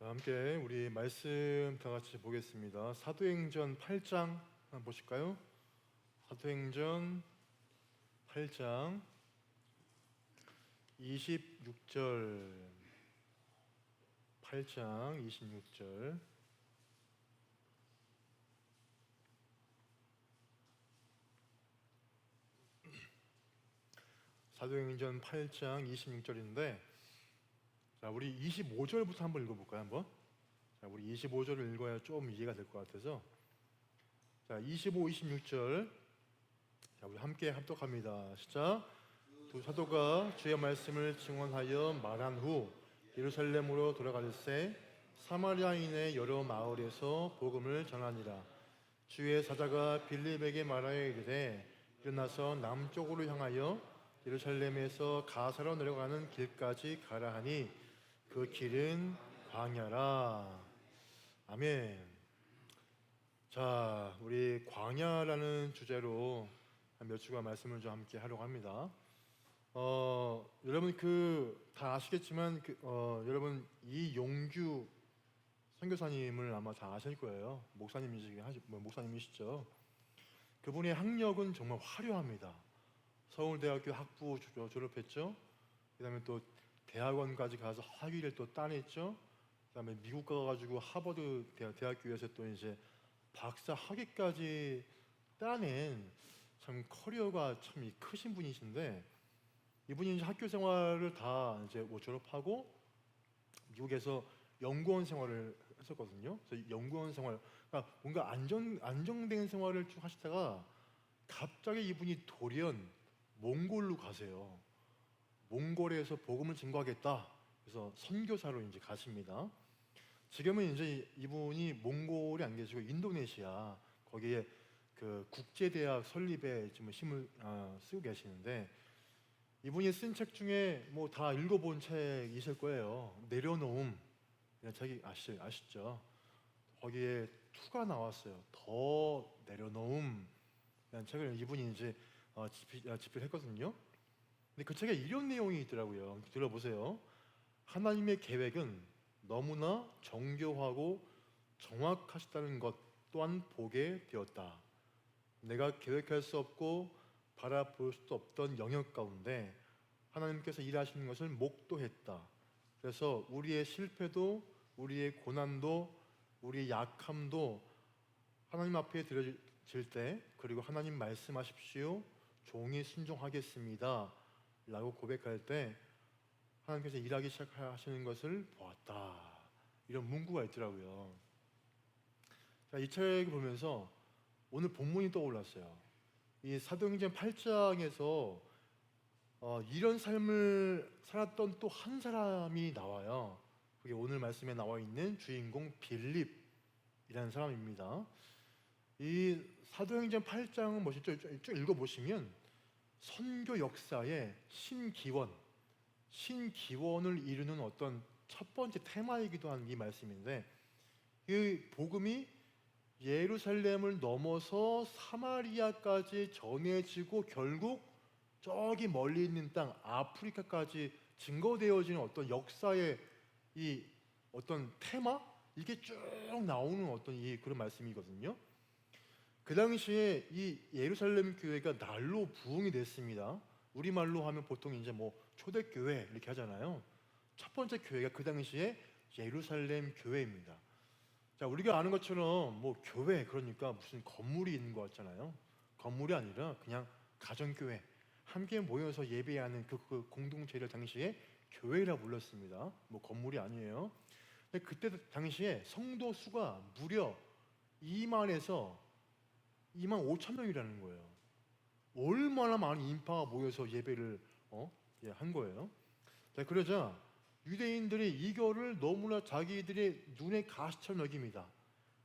함께 우리 말씀 다 같이 보겠습니다. 사도행전 8장 한번 보실까요? 사도행전 8장 26절 8장 26절 사도행전 8장 26절인데 자, 우리 25절부터 한번 읽어볼까요? 한번. 자, 우리 25절을 읽어야 좀 이해가 될 것 같아서 자, 25, 26절 자, 우리 함께 합독합니다. 시작. 두 사도가 주의 말씀을 증언하여 말한 후 예루살렘으로 돌아가릴새 사마리아인의 여러 마을에서 복음을 전하니라. 주의 사자가 빌립에게 말하여 이르되 일어나서 남쪽으로 향하여 예루살렘에서 가사로 내려가는 길까지 가라 하니 그 길은 광야라. 아멘. 자, 우리 광야라는 주제로 몇 주간 말씀을 좀 함께 하려고 합니다. 여러분 다 아시겠지만 여러분 이용규 선교사님을 아마 다 아실 거예요. 목사님이시죠. 그분의 학력은 정말 화려합니다. 서울대학교 학부 졸업했죠. 그다음에 또 대학원까지 가서 학위를 또 따냈죠. 그다음에 미국 가가지고 하버드 대학교에서 또 이제 박사 학위까지 따낸 참 커리어가 참 크신 분이신데 이분이 이제 학교 생활을 다 이제 졸업하고 미국에서 연구원 생활을 했었거든요. 그래서 연구원 생활, 그러니까 뭔가 안정된 생활을 쭉 하시다가 갑자기 이분이 돌연 몽골로 가세요. 몽골에서 복음을 증거하겠다. 그래서 선교사로 이제 가십니다. 지금은 이제 이분이 몽골에 안 계시고 인도네시아 거기에 그 국제대학 설립에 지금 힘을 쓰고 계시는데 이분이 쓴 책 중에 뭐 다 읽어본 책 있을 거예요. 내려놓음 이런 책이 아시죠? 거기에 2가 나왔어요. 더 내려놓음 이라는 책을 이분이 이제 집필했거든요. 근데 그 책에 이런 내용이 있더라고요. 들어보세요. 하나님의 계획은 너무나 정교하고 정확하시다는 것 또한 보게 되었다. 내가 계획할 수 없고 바라볼 수도 없던 영역 가운데 하나님께서 일하시는 것을 목도했다. 그래서 우리의 실패도 우리의 고난도 우리의 약함도 하나님 앞에 드려질 때 그리고 하나님 말씀하십시오. 종이 순종하겠습니다. 라고 고백할 때 하나님께서 일하기 시작하시는 것을 보았다. 이런 문구가 있더라고요. 자, 이 책을 보면서 오늘 본문이 떠올랐어요. 이 사도행전 8장에서 이런 삶을 살았던 또 한 사람이 나와요. 그게 오늘 말씀에 나와 있는 주인공 빌립이라는 사람입니다. 이 사도행전 8장은 뭐죠? 쭉 읽어보시면 선교 역사의 신기원을 이루는 어떤 첫 번째 테마이기도 한 이 말씀인데 이 복음이 예루살렘을 넘어서 사마리아까지 전해지고 결국 저기 멀리 있는 땅 아프리카까지 증거되어지는 어떤 역사의 이 어떤 테마 이게 쭉 나오는 어떤 그런 말씀이거든요. 그 당시에 이 예루살렘 교회가 날로 부흥이 됐습니다. 우리말로 하면 보통 이제 뭐 초대교회 이렇게 하잖아요. 첫 번째 교회가 그 당시에 예루살렘 교회입니다. 자, 우리가 아는 것처럼 뭐 교회 그러니까 무슨 건물이 있는 것 같잖아요. 건물이 아니라 그냥 가정교회 함께 모여서 예배하는 그 공동체를 당시에 교회라 불렀습니다. 뭐 건물이 아니에요. 근데 그때 당시에 성도 수가 무려 2만 5천 명이라는 거예요. 얼마나 많은 인파가 모여서 예배를 한 거예요. 자, 그러자 유대인들이 이거를 너무나 자기들의 눈에 가시처럼 여깁니다.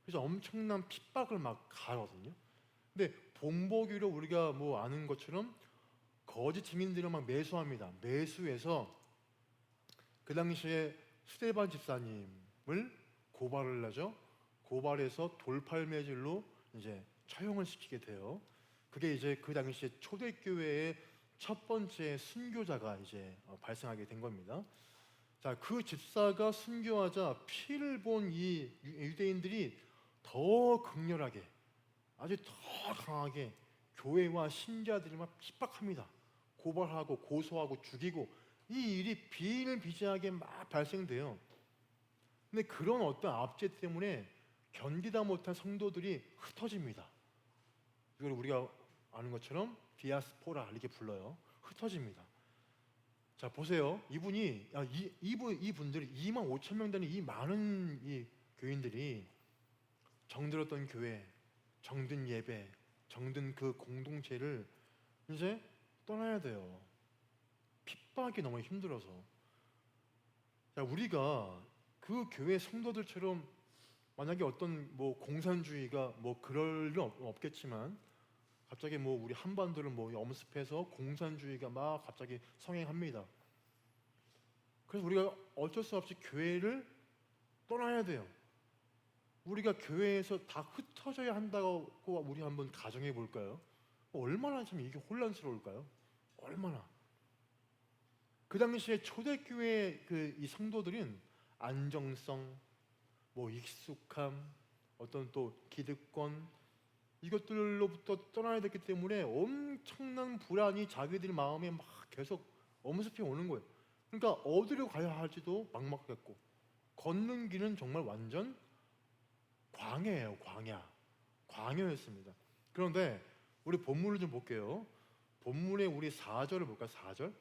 그래서 엄청난 핍박을 막 가거든요. 근데 본보기로 우리가 뭐 아는 것처럼 거짓 증인들을 막 매수합니다. 매수해서 그 당시에 스데반 집사님을 고발을 하죠. 고발해서 돌팔매질로 이제 처형을 시키게 돼요. 그게 이제 그 당시에 초대교회의 첫 번째 순교자가 이제 발생하게 된 겁니다. 자, 그 집사가 순교하자 피를 본 이 유대인들이 더 극렬하게, 아주 더 강하게 교회와 신자들을 막 핍박합니다. 고발하고 고소하고 죽이고, 이 일이 비일비재하게 막 발생돼요. 근데 그런 어떤 압제 때문에 견디다 못한 성도들이 흩어집니다. 이걸 우리가 아는 것처럼 디아스포라 이렇게 불러요. 흩어집니다. 자, 보세요. 이분들이 2만 5천 명 되는 이 많은 이 교인들이 정들었던 교회, 정든 예배, 정든 그 공동체를 이제 떠나야 돼요. 핍박이 너무 힘들어서. 자, 우리가 그 교회 성도들처럼 만약에 어떤 뭐 공산주의가 뭐 그럴 일은 없겠지만, 갑자기 뭐 우리 한반도를 뭐 엄습해서 공산주의가 막 갑자기 성행합니다. 그래서 우리가 어쩔 수 없이 교회를 떠나야 돼요. 우리가 교회에서 다 흩어져야 한다고 우리 한번 가정해 볼까요? 얼마나 참 이게 혼란스러울까요? 얼마나. 그 당시에 초대교회 이 성도들은 안정성, 뭐 익숙함, 어떤 또 기득권, 이것들로부터 떠나야 됐기 때문에 엄청난 불안이 자기들 마음에 막 계속 엄습해 오는 거예요. 그러니까 어디로 가야 할지도 막막했고, 걷는 길은 정말 완전 광야예요. 광야였습니다. 그런데 우리 본문을 좀 볼게요. 본문에 우리 4절을 볼까요? 4절.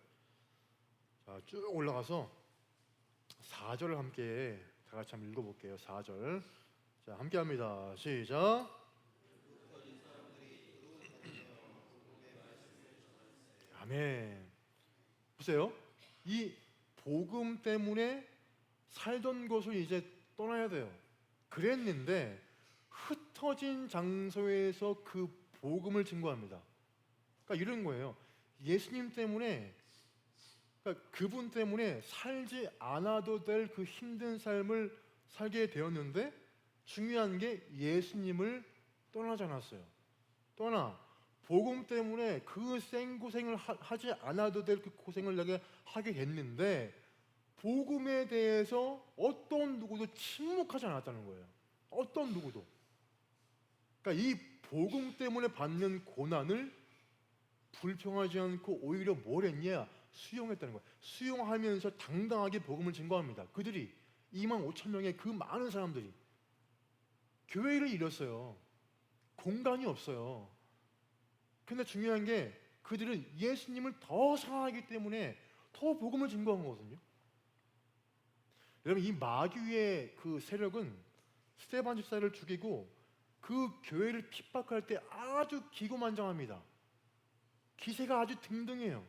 자, 쭉 올라가서 4절을 함께 다 같이 한번 읽어볼게요. 4절. 자, 함께 합니다. 시작. 아멘. 보세요. 이 복음 때문에 살던 곳을 이제 떠나야 돼요. 그랬는데 흩어진 장소에서 그 복음을 증거합니다. 그러니까 이런 거예요. 예수님 때문에, 그러니까 그분 때문에 살지 않아도 될 그 힘든 삶을 살게 되었는데, 중요한 게 예수님을 떠나지 않았어요. 복음 때문에 그 생고생을 하지 않아도 될 그 고생을 내가 하게 됐는데, 복음에 대해서 어떤 누구도 침묵하지 않았다는 거예요. 어떤 누구도. 그러니까 이 복음 때문에 받는 고난을 불평하지 않고 오히려 뭘 했냐? 수용했다는 거예요. 수용하면서 당당하게 복음을 증거합니다. 그들이 2만 5천 명의 그 많은 사람들이 교회를 잃었어요. 공간이 없어요. 근데 중요한 게 그들은 예수님을 더 사랑하기 때문에 더 복음을 증거한 거거든요. 여러분, 이 마귀의 그 세력은 스데반 집사를 죽이고 그 교회를 핍박할 때 아주 기고만장합니다. 기세가 아주 등등해요.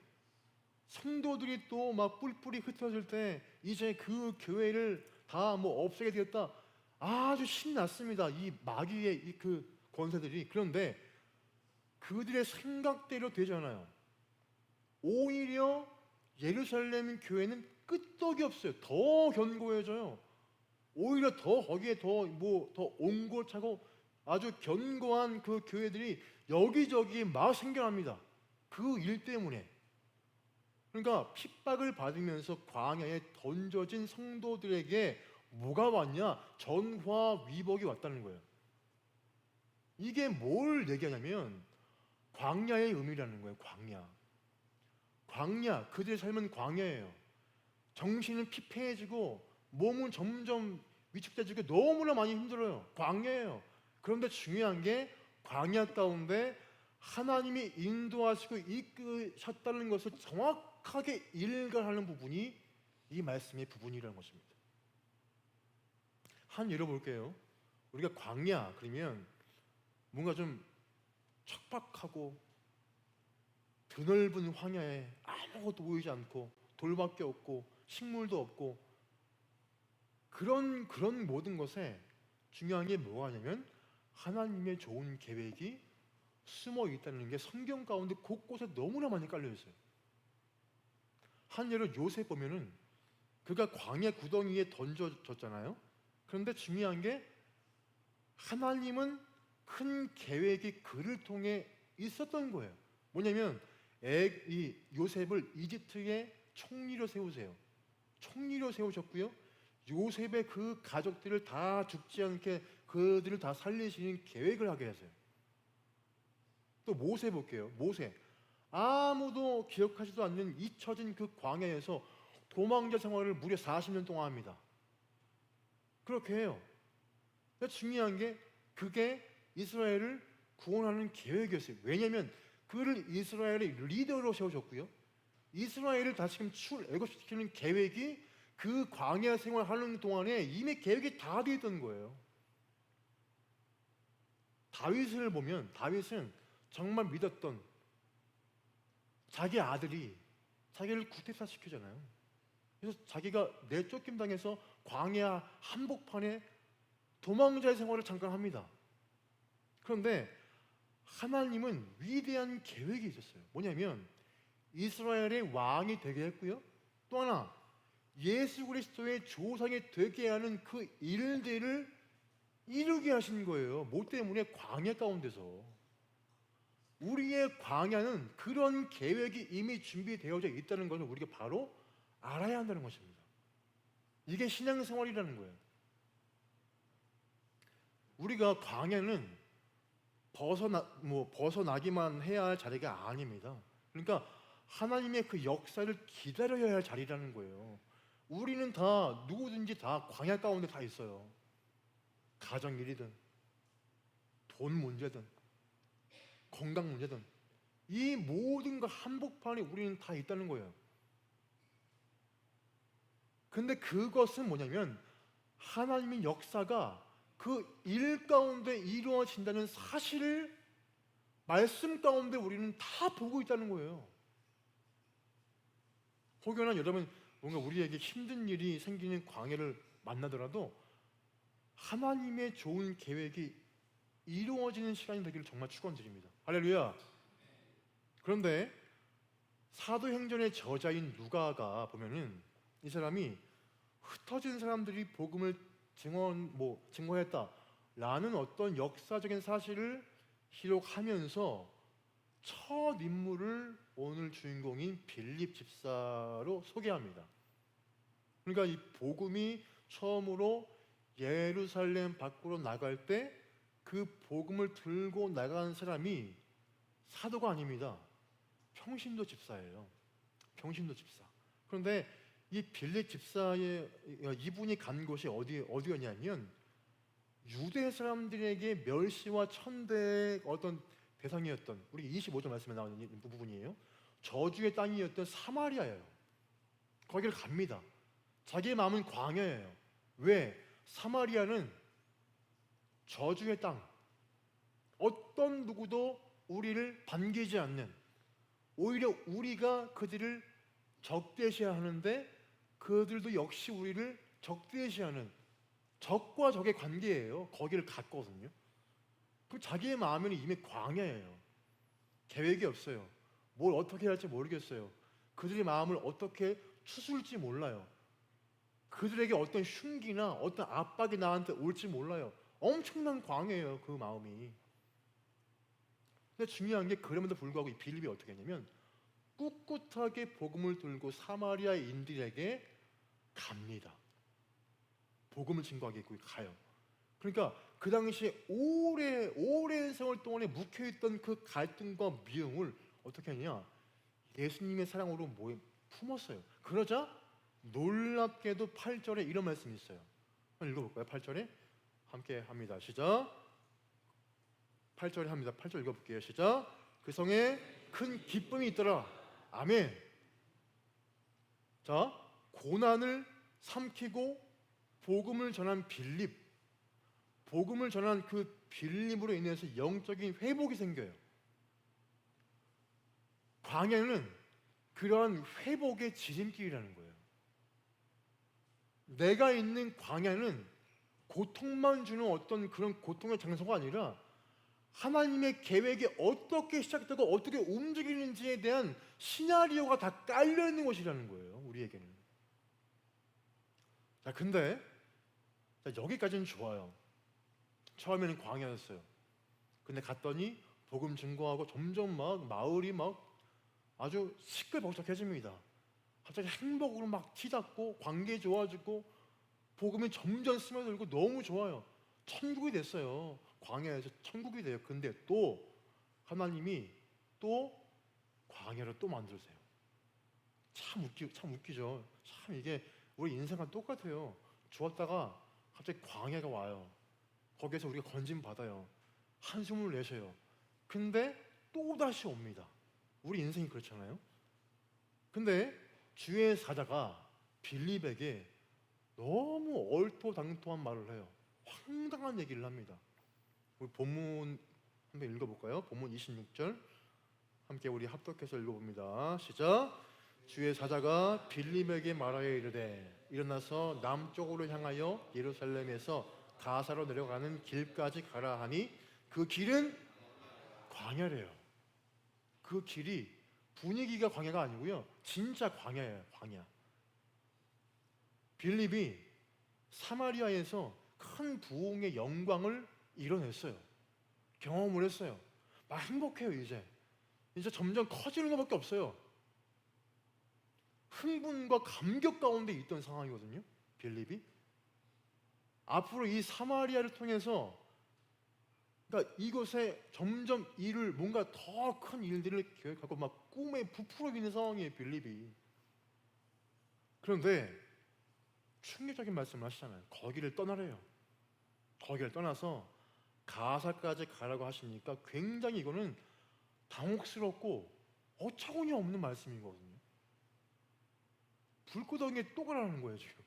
성도들이 또 막 뿔뿔이 흩어질 때 이제 그 교회를 다 뭐 없애게 되었다, 아주 신났습니다. 이 마귀의 그 권세들이. 그런데 그들의 생각대로 되잖아요. 오히려 예루살렘 교회는 끄떡이 없어요. 더 견고해져요. 오히려 더 거기에 더 옹골차고 아주 견고한 그 교회들이 여기저기 막 생겨납니다. 그 일 때문에. 그러니까 핍박을 받으면서 광야에 던져진 성도들에게 뭐가 왔냐? 전화위복이 왔다는 거예요. 이게 뭘 얘기하냐면 광야의 의미라는 거예요. 광야, 그들의 삶은 광야예요. 정신은 피폐해지고 몸은 점점 위축돼지고 너무나 많이 힘들어요. 광야예요. 그런데 중요한 게 광야 가운데 하나님이 인도하시고 이끄셨다는 것을 정확하게 일관하는 부분이 이 말씀의 부분이라는 것입니다. 한 예로 볼게요. 우리가 광야 그러면 뭔가 좀 척박하고 드넓은 황야에 아무것도 보이지 않고 돌밖에 없고 식물도 없고 그런 모든 것에 중요한 게 뭐냐면 하나님의 좋은 계획이 숨어 있다는 게 성경 가운데 곳곳에 너무나 많이 깔려 있어요. 한 예로 요셉 보면은 그가 광야 구덩이에 던져졌잖아요. 그런데 중요한 게 하나님은 큰 계획이 그를 통해 있었던 거예요. 뭐냐면 이 요셉을 이집트의 총리로 세우세요. 총리로 세우셨고요. 요셉의 그 가족들을 다 죽지 않게 그들을 다 살리시는 계획을 하게 하세요. 또 모세 볼게요. 모세 아무도 기억하지도 않는 잊혀진 그 광야에서 도망자 생활을 무려 40년 동안 합니다. 그렇게 해요. 근데 중요한 게 그게 이스라엘을 구원하는 계획이었어요. 왜냐하면 그를 이스라엘의 리더로 세우셨고요. 이스라엘을 다시금 출애굽시키는 계획이 그 광야 생활하는 동안에 이미 계획이 다 되어 있던 거예요. 다윗을 보면 다윗은 정말 믿었던 자기 아들이 자기를 구태타시키잖아요. 그래서 자기가 내쫓김 당해서 광야 한복판에 도망자의 생활을 잠깐 합니다. 그런데 하나님은 위대한 계획이 있었어요. 뭐냐면 이스라엘의 왕이 되게 했고요. 또 하나 예수 그리스도의 조상이 되게 하는 그 일들을 이루게 하신 거예요. 뭐 때문에? 광야 가운데서. 우리의 광야는 그런 계획이 이미 준비되어져 있다는 것을 우리가 바로 알아야 한다는 것입니다. 이게 신앙생활이라는 거예요. 우리가 광야는 벗어나기만 해야 할 자리가 아닙니다. 그러니까 하나님의 그 역사를 기다려야 할 자리라는 거예요. 우리는 다 누구든지 다 광야 가운데 다 있어요. 가정 일이든 돈 문제든 건강 문제든 이 모든 거 한복판에 우리는 다 있다는 거예요. 근데 그것은 뭐냐면 하나님의 역사가 그 일 가운데 이루어진다는 사실을 말씀 가운데 우리는 다 보고 있다는 거예요. 혹여나 여러분 뭔가 우리에게 힘든 일이 생기는 광야를 만나더라도 하나님의 좋은 계획이 이루어지는 시간이 되기를 정말 축원드립니다. 할렐루야. 그런데 사도행전의 저자인 누가가 보면은 이 사람이 흩어진 사람들이 복음을 증거했다라는 어떤 역사적인 사실을 기록하면서 첫 인물을 오늘 주인공인 빌립 집사로 소개합니다. 그러니까 이 복음이 처음으로 예루살렘 밖으로 나갈 때 그 복음을 들고 나간 사람이 사도가 아닙니다. 평신도 집사예요. 평신도 집사. 그런데 이 빌립 집사의 이분이 간 곳이 어디였냐면 유대 사람들에게 멸시와 천대의 어떤 대상이었던 우리 25절 말씀에 나오는 부분이에요. 저주의 땅이었던 사마리아예요. 거기를 갑니다. 자기의 마음은 광야예요. 왜? 사마리아는 저주의 땅. 어떤 누구도 우리를 반기지 않는, 오히려 우리가 그들을 적대시하는데 그들도 역시 우리를 적대시하는 적과 적의 관계예요. 거기를 갔거든요. 그 자기의 마음에는 이미 광야예요. 계획이 없어요. 뭘 어떻게 할지 모르겠어요. 그들의 마음을 어떻게 추스릴지 몰라요. 그들에게 어떤 흉기나 어떤 압박이 나한테 올지 몰라요. 엄청난 광야예요, 그 마음이. 근데 중요한 게 그럼에도 불구하고 이 빌립이 어떻게 했냐면 꿋꿋하게 복음을 들고 사마리아인들에게 갑니다. 복음을 증거하기 위해 가요. 그러니까 그 당시에 오랜 세월 동안에 묵혀있던 그 갈등과 미움을 어떻게 하냐? 예수님의 사랑으로 품었어요. 그러자 놀랍게도 8절에 이런 말씀이 있어요. 한번 읽어볼까요? 8절에 함께 합니다. 시작. 8절에 합니다. 8절 읽어볼게요. 시작. 그 성에 큰 기쁨이 있더라. 아멘. 자, 고난을 삼키고 복음을 전한 빌립, 복음을 전한 그 빌립으로 인해서 영적인 회복이 생겨요. 광야는 그러한 회복의 지름길이라는 거예요. 내가 있는 광야는 고통만 주는 어떤 그런 고통의 장소가 아니라 하나님의 계획이 어떻게 시작되고 어떻게 움직이는지에 대한 시나리오가 다 깔려있는 것이라는 거예요. 우리에게는. 자, 근데 여기까지는 좋아요. 처음에는 광야였어요. 근데 갔더니 복음 증거하고 점점 막 마을이 막 아주 시끌벅적해집니다. 갑자기 행복으로 막 치닫고 관계 좋아지고 복음이 점점 스며들고 너무 좋아요. 천국이 됐어요. 광야에서 천국이 돼요. 근데 또 하나님이 또 광야를 또 만들세요. 참 웃기죠. 참 이게 우리 인생과 똑같아요. 죽었다가 갑자기 광야가 와요. 거기에서 우리가 건짐 받아요. 한숨을 내쉬어요. 근데 또 다시 옵니다. 우리 인생이 그렇잖아요. 근데 주의 사자가 빌립에게 너무 얼토당토한 말을 해요. 황당한 얘기를 합니다. 우리 본문 한번 읽어볼까요? 본문 26절 함께 우리 합독해서 읽어봅니다. 시작. 주의 사자가 빌립에게 말하여 이르되 일어나서 남쪽으로 향하여 예루살렘에서 가사로 내려가는 길까지 가라 하니 그 길은 광야래요. 그 길이 분위기가 광야가 아니고요, 진짜 광야예요. 광야. 빌립이 사마리아에서 큰 부흥의 영광을 이뤄냈어요. 경험을 했어요. 막 행복해요. 이제 점점 커지는 것밖에 없어요. 흥분과 감격 가운데 있던 상황이거든요. 빌립이 앞으로 이 사마리아를 통해서, 그러니까 이곳에 점점 뭔가 더 큰 일들을 계획하고 막 꿈에 부풀어 있는 상황이에요. 빌립이. 그런데 충격적인 말씀을 하시잖아요. 거기를 떠나래요. 거기를 떠나서 가사까지 가라고 하시니까 굉장히 이거는 당혹스럽고 어처구니 없는 말씀이거든요. 불구덩이에 또 가라는 거예요. 지금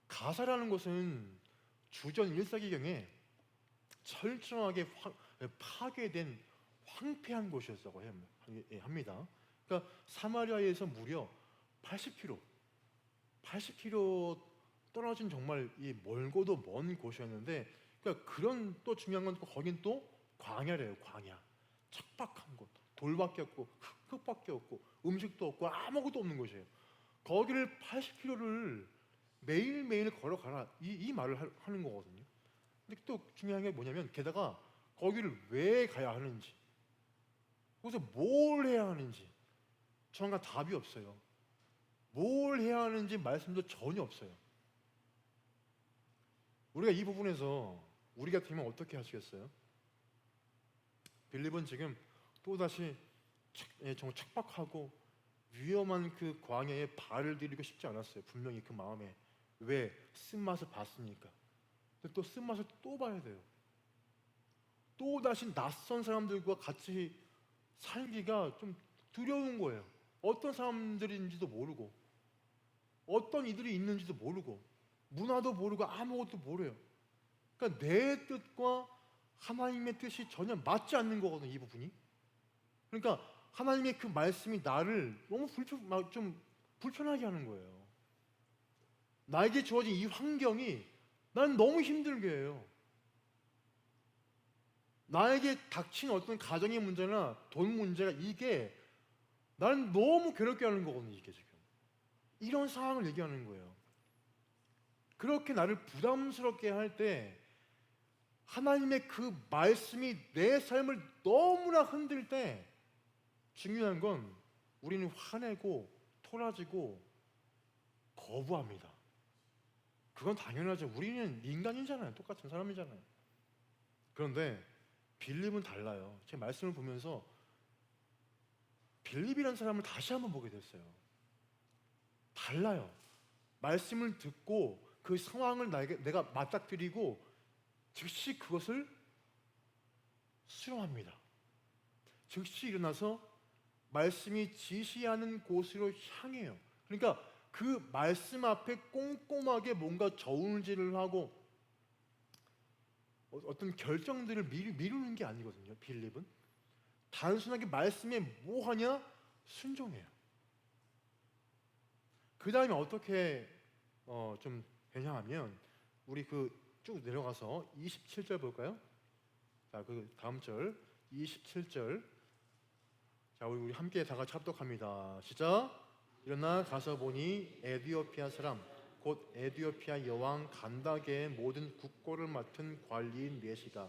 가사라는 것은 주전 1세기경에 철저하게 파괴된 황폐한 곳이었다고 합니다. 그러니까 사마리아에서 무려 80km 떨어진 정말 이 멀고도 먼 곳이었는데, 그러니까 그런 또 중요한 건 거긴 또 광야래요. 광야. 척박한 곳, 돌밖에 없고 흙밖에 없고 음식도 없고 아무것도 없는 곳이에요. 거기를 80km를 매일매일 걸어가라, 이 말을 하는 거거든요. 근데 또 중요한 게 뭐냐면, 게다가 거기를 왜 가야 하는지, 거기서 뭘 해야 하는지 정확한 답이 없어요. 뭘 해야 하는지 말씀도 전혀 없어요. 우리가 이 부분에서 우리 같으면 어떻게 하시겠어요? 빌립은 지금 또다시 정말 척박하고 위험한 그 광야에 발을 들이고 싶지 않았어요. 분명히 그 마음에. 왜? 쓴맛을 봤으니까. 근데 또 쓴맛을 또 봐야 돼요. 또다시 낯선 사람들과 같이 살기가 좀 두려운 거예요. 어떤 사람들인지도 모르고, 어떤 이들이 있는지도 모르고, 문화도 모르고 아무것도 모르요. 그러니까 내 뜻과 하나님의 뜻이 전혀 맞지 않는 거거든요. 이 부분이. 그러니까 하나님의 그 말씀이 나를 너무 좀 불편하게 하는 거예요. 나에게 주어진 이 환경이 난 너무 힘들게 해요. 나에게 닥친 어떤 가정의 문제나 돈 문제가 이게 나는 너무 괴롭게 하는 거거든요. 이게 지금 이런 상황을 얘기하는 거예요. 그렇게 나를 부담스럽게 할 때, 하나님의 그 말씀이 내 삶을 너무나 흔들 때, 중요한 건 우리는 화내고 토라지고 거부합니다. 그건 당연하죠. 우리는 인간이잖아요. 똑같은 사람이잖아요. 그런데 빌립은 달라요. 제 말씀을 보면서 빌립이라는 사람을 다시 한번 보게 됐어요. 달라요. 말씀을 듣고 그 상황을 내가 맞닥뜨리고 즉시 그것을 수용합니다. 즉시 일어나서 말씀이 지시하는 곳으로 향해요. 그러니까 그 말씀 앞에 꼼꼼하게 뭔가 저울질을 하고 어떤 결정들을 미루는 게 아니거든요. 빌립은 단순하게 말씀에 뭐 하냐? 순종해요. 그 다음에 어떻게 좀 되냐면, 우리 쭉 내려가서 27절 볼까요? 자, 그 다음 절 27절. 자, 우리 함께 다 같이 합독합니다. 시작. 일어나 가서 보니 에디오피아 사람 곧 에디오피아 여왕 간다게의 모든 국고를 맡은 관리인 넷이다.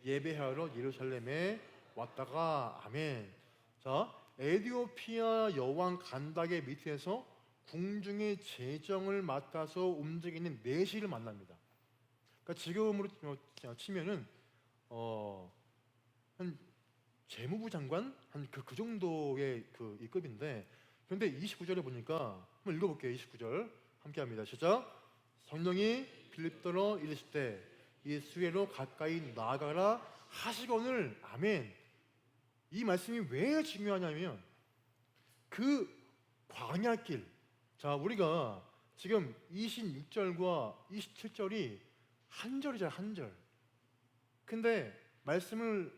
예배하러 예루살렘에 왔다가. 아멘. 자, 에디오피아 여왕 간닥의 밑에서 궁중의 재정을 맡아서 움직이는 내시를 만납니다. 그러니까 지금으로 치면은 한 재무부 장관 한 그 정도의 이 급인데, 그런데 29절에 보니까 한번 읽어볼게요. 29절 함께합니다. 시작. 성령이 빌립더러 이르시되 이 수레로 가까이 나아가라 하시거늘. 아멘. 이 말씀이 왜 중요하냐면 그 광야길, 자 우리가 지금 26절과 27절이 한 절이잖아요. 한 절. 근데 말씀을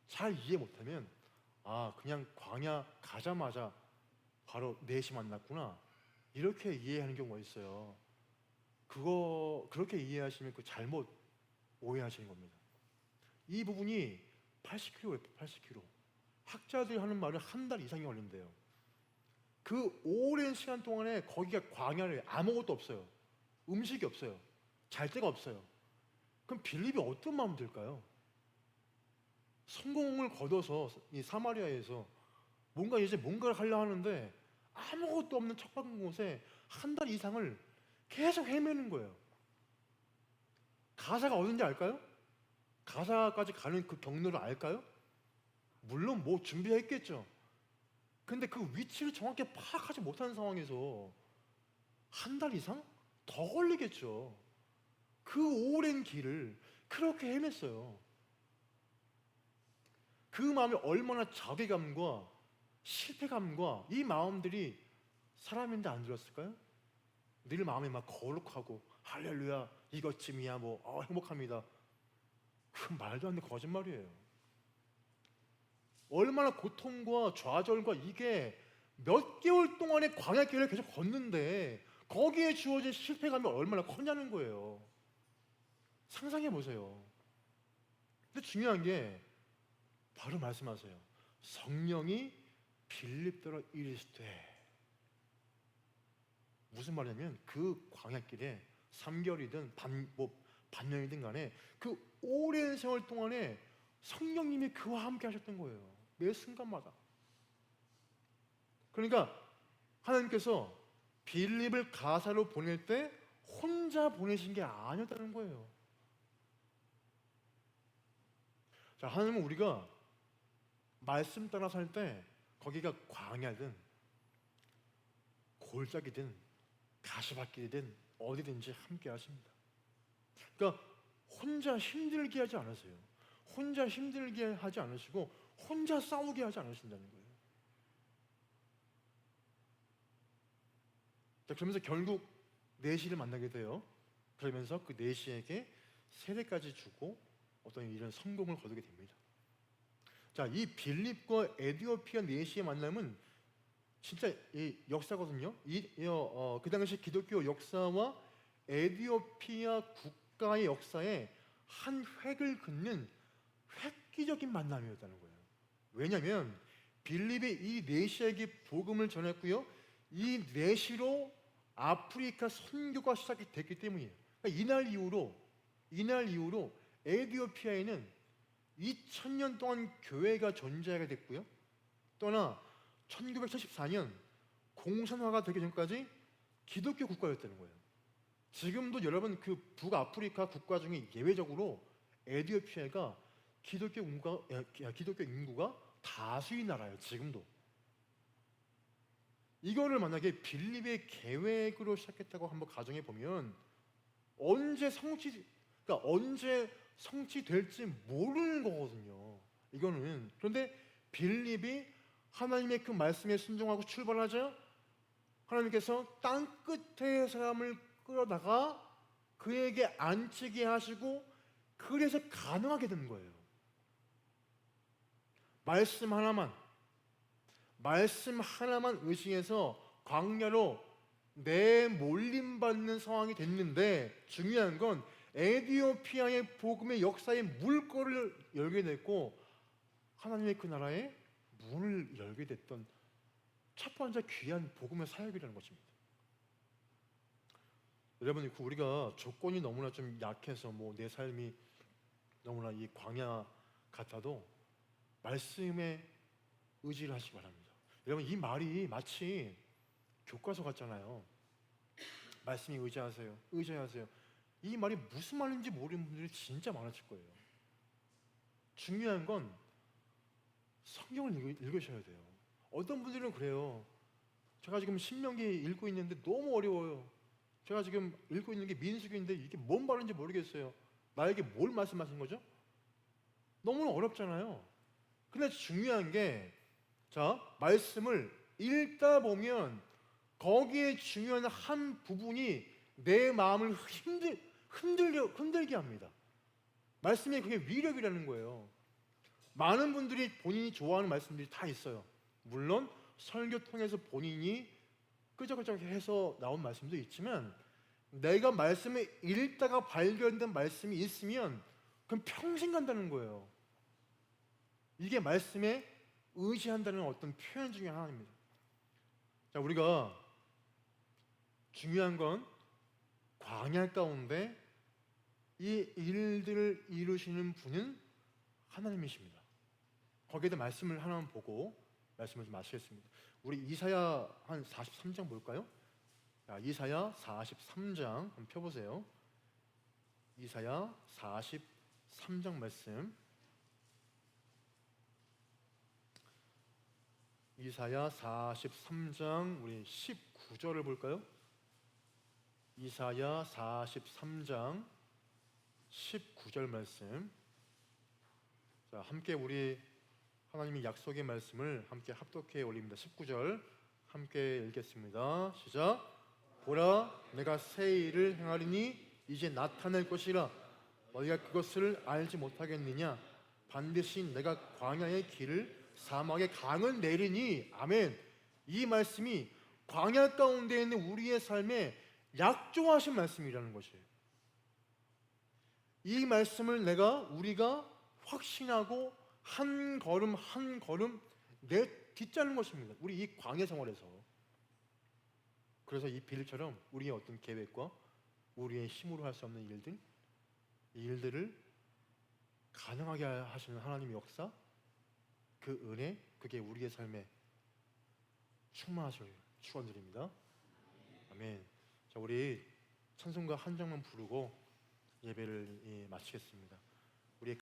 잘 이해 못하면 그냥 광야 가자마자 바로 넷이 만났구나 이렇게 이해하는 경우가 있어요. 그렇게 이해하시면 잘못 오해하시는 겁니다. 이 부분이 80km예요. 80km. 학자들이 하는 말은 한 달 이상이 걸린대요. 그 오랜 시간 동안에 거기가 광야래. 아무것도 없어요. 음식이 없어요. 잘 데가 없어요. 그럼 빌립이 어떤 마음 들까요? 성공을 거둬서 이 사마리아에서 뭔가를 하려 하는데 아무것도 없는 척박한 곳에 한 달 이상을 계속 헤매는 거예요. 가사가 어딘지 알까요? 가사까지 가는 그 경로를 알까요? 물론 준비했겠죠. 근데 그 위치를 정확히 파악하지 못하는 상황에서 한 달 이상 더 걸리겠죠. 그 오랜 길을 그렇게 헤맸어요. 그 마음이 얼마나 자괴감과 실패감과 이 마음들이 사람인데 안 들었을까요? 늘 마음이 막 거룩하고 할렐루야 이것쯤이야 행복합니다. 그 말도 안 되는 거짓말이에요. 얼마나 고통과 좌절과 이게 몇 개월 동안의 광야길을 계속 걷는데 거기에 주어진 실패감이 얼마나 커냐는 거예요. 상상해 보세요. 근데 중요한 게 바로 말씀하세요. 성령이 빌립더러 이르시되. 무슨 말이냐면 그 광야길에 3개월이든 반년이든 간에 그 오랜 세월 동안에 성령님이 그와 함께 하셨던 거예요. 매 순간마다. 그러니까 하나님께서 빌립을 가사로 보낼 때 혼자 보내신 게 아니었다는 거예요. 자, 하나님은 우리가 말씀 따라 살 때 거기가 광야든 골짜기든 가시밭길이든 어디든지 함께 하십니다. 그러니까 혼자 힘들게 하지 않으세요. 혼자 힘들게 하지 않으시고 혼자 싸우게 하지 않으신다는 거예요. 자, 그러면서 결국 내시를 만나게 돼요. 그러면서 그 내시에게 세례까지 주고 어떤 이런 성공을 거두게 됩니다. 자, 이 빌립과 에디오피아 내시의 만남은 진짜 이 역사거든요. 그 당시 기독교 역사와 에디오피아 국가의 역사에 한 획을 긋는 획기적인 만남이었다는 거예요. 왜냐하면 빌립이 이 내시에게 복음을 전했고요. 이 내시로 아프리카 선교가 시작이 됐기 때문이에요. 그러니까 이날 이후로 에디오피아에는 2000년 동안 교회가 존재하게 됐고요. 또나 1974년 공산화가 되기 전까지 기독교 국가였다는 거예요. 지금도 여러분 그 북아프리카 국가 중에 예외적으로 에디오피아가 기독교 인구가 다수인 나라예요. 지금도. 이거를 만약에 빌립의 계획으로 시작했다고 한번 가정해 보면 언제 성취될지 모르는 거거든요. 이거는. 그런데 빌립이 하나님의 그 말씀에 순종하고 출발하자 하나님께서 땅 끝의 사람을 끌어다가 그에게 앉히게 하시고 그래서 가능하게 된 거예요. 말씀 하나만 의식해서 광야로 내몰림받는 상황이 됐는데 중요한 건 에디오피아의 복음의 역사의 물꼬를 열게 됐고 하나님의 그 나라에 문을 열게 됐던 첫 번째 귀한 복음의 사역이라는 것입니다. 여러분, 우리가 조건이 너무나 좀 약해서 내 삶이 너무나 이 광야 같아도 말씀에 의지를 하시기 바랍니다. 여러분, 이 말이 마치 교과서 같잖아요. 말씀이 의지하세요, 의지하세요. 이 말이 무슨 말인지 모르는 분들이 진짜 많으실 거예요. 중요한 건 성경을 읽으셔야 돼요. 어떤 분들은 그래요. 제가 지금 신명기 읽고 있는데 너무 어려워요. 제가 지금 읽고 있는 게 민수기인데 이게 뭔 말인지 모르겠어요. 나에게 뭘 말씀하신 거죠? 너무 어렵잖아요. 근데 중요한 게, 자, 말씀을 읽다 보면 거기에 중요한 한 부분이 내 마음을 흔들게 합니다. 말씀에 그게 위력이라는 거예요. 많은 분들이 본인이 좋아하는 말씀들이 다 있어요. 물론 설교 통해서 본인이 끄적끄적 해서 나온 말씀도 있지만, 내가 말씀을 읽다가 발견된 말씀이 있으면 그럼 평생 간다는 거예요. 이게 말씀에 의지한다는 어떤 표현 중에 하나입니다. 자, 우리가 중요한 건 광야 가운데 이 일들을 이루시는 분은 하나님이십니다. 거기에 대해 말씀을 하나만 보고 말씀을 좀 마치겠습니다. 우리 이사야 한 43장 볼까요? 자, 이사야 43장 한번 펴보세요. 이사야 43장 말씀. 이사야 43장 우리 19절을 볼까요? 이사야 43장 19절 말씀. 자, 함께 우리 하나님의 약속의 말씀을 함께 합독해 올립니다. 19절 함께 읽겠습니다. 시작. 보라, 내가 새 일을 행하리니 이제 나타낼 것이라. 너희가 그것을 알지 못하겠느냐? 반드시 내가 광야의 길을, 사막의 강을 내리니. 아멘. 이 말씀이 광야 가운데 있는 우리의 삶에 약조하신 말씀이라는 것이에요. 이 말씀을 우리가 확신하고 한 걸음 한 걸음 딛자는 것입니다. 우리 이 광야 생활에서. 그래서 이 빌처럼 우리의 어떤 계획과 우리의 힘으로 할 수 없는 일들, 이 일들을 가능하게 하시는 하나님의 역사, 그 은혜, 그게 우리의 삶에 충만하시길 축원드립니다. 아멘. 자, 우리 찬송가 한 장만 부르고 예배를 마치겠습니다. 우리